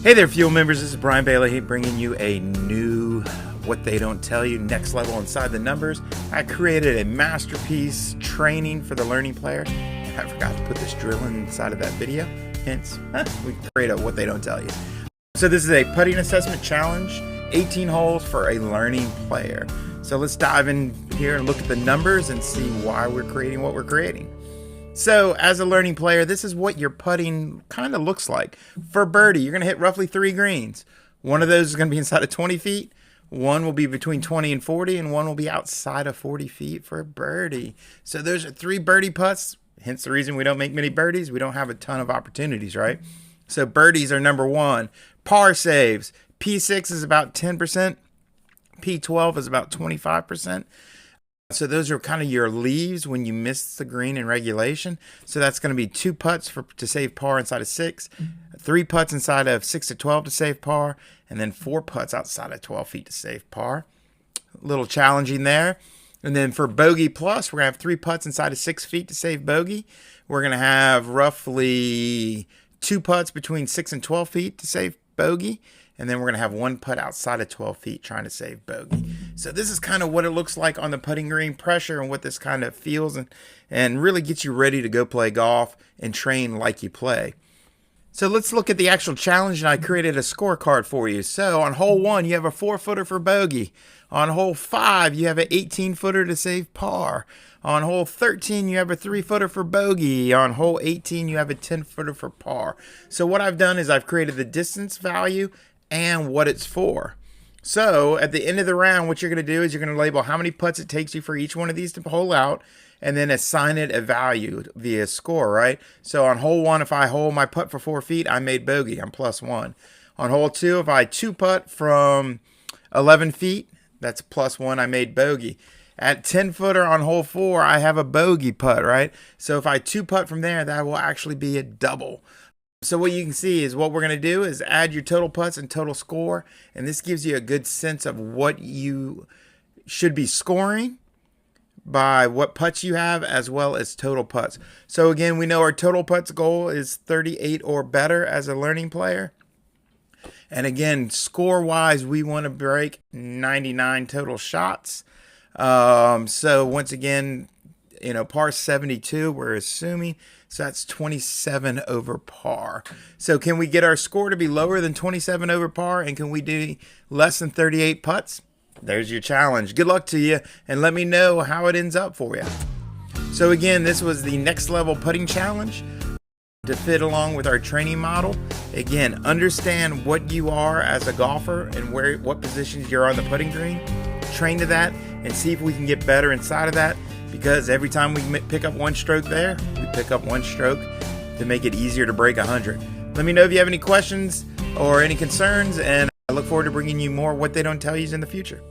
Hey there, Fuel members. This is Brian Bailie bringing you a new What They Don't Tell You next level inside the numbers. I created a masterpiece training for the learning player. I forgot to put this drill inside of that video. Hence, we create a What They Don't Tell You. So this is a putting assessment challenge, 18 holes for a learning player. So let's dive in here and look at the numbers and see why we're creating what we're creating. So as a learning player, this is what your putting kind of looks like. For birdie, you're going to hit roughly 3 greens. One of those is going to be inside of 20 feet. One will be between 20 and 40, and one will be outside of 40 feet for birdie. So those are 3 birdie putts. Hence the reason we don't make many birdies. We don't have a ton of opportunities, right? So birdies are number 1. Par saves. P6 is about 10%. P12 is about 25%. So those are kind of your leaves when you miss the green in regulation. So that's going to be 2 putts to save par inside of 6, 3 putts inside of 6 to 12 to save par, and then 4 putts outside of 12 feet to save par. A little challenging there. And then for bogey-plus, we're going to have 3 putts inside of 6 feet to save bogey. We're going to have roughly 2 putts between 6 and 12 feet to save bogey. And then we're going to have 1 putt outside of 12 feet trying to save bogey. So this is kind of what it looks like on the putting green, pressure, and what this kind of feels, and really gets you ready to go play golf and train like you play. So let's look at the actual challenge, and I created a scorecard for you. So on hole 1, you have a 4-footer for bogey. On hole 5, you have an 18-footer to save par. On hole 13, you have a 3-footer for bogey. On hole 18, you have a 10-footer for par. So what I've done is I've created the distance value and what it's for. So at the end of the round, what you're going to do is you're going to label how many putts it takes you for each one of these to hole out, and then assign it a value via score, right? So on hole 1, if I hole my putt for 4 feet, I made bogey. I'm +1. On hole 2, if I 2-putt from 11 feet, that's +1. I made bogey. At 10-footer on hole 4, I have a bogey putt, right? So if I 2-putt from there, that will actually be a double. So what you can see is what we're going to do is add your total putts and total score, and this gives you a good sense of what you should be scoring by what putts you have as well as total putts. So again, we know our total putts goal is 38 or better as a learning player. And again, score-wise, we want to break 99 total shots. So once again, par 72, we're assuming. So that's 27 over par. So can we get our score to be lower than 27 over par? And can we do less than 38 putts? There's your challenge. Good luck to you. And let me know how it ends up for you. So again, this was the next level putting challenge to fit along with our training model. Again, understand what you are as a golfer and what positions you're on the putting green. Train to that and see if we can get better inside of that. Because every time we pick up 1 stroke there, we pick up 1 stroke to make it easier to break 100. Let me know if you have any questions or any concerns, and I look forward to bringing you more What They Don't Tell Yous in the future.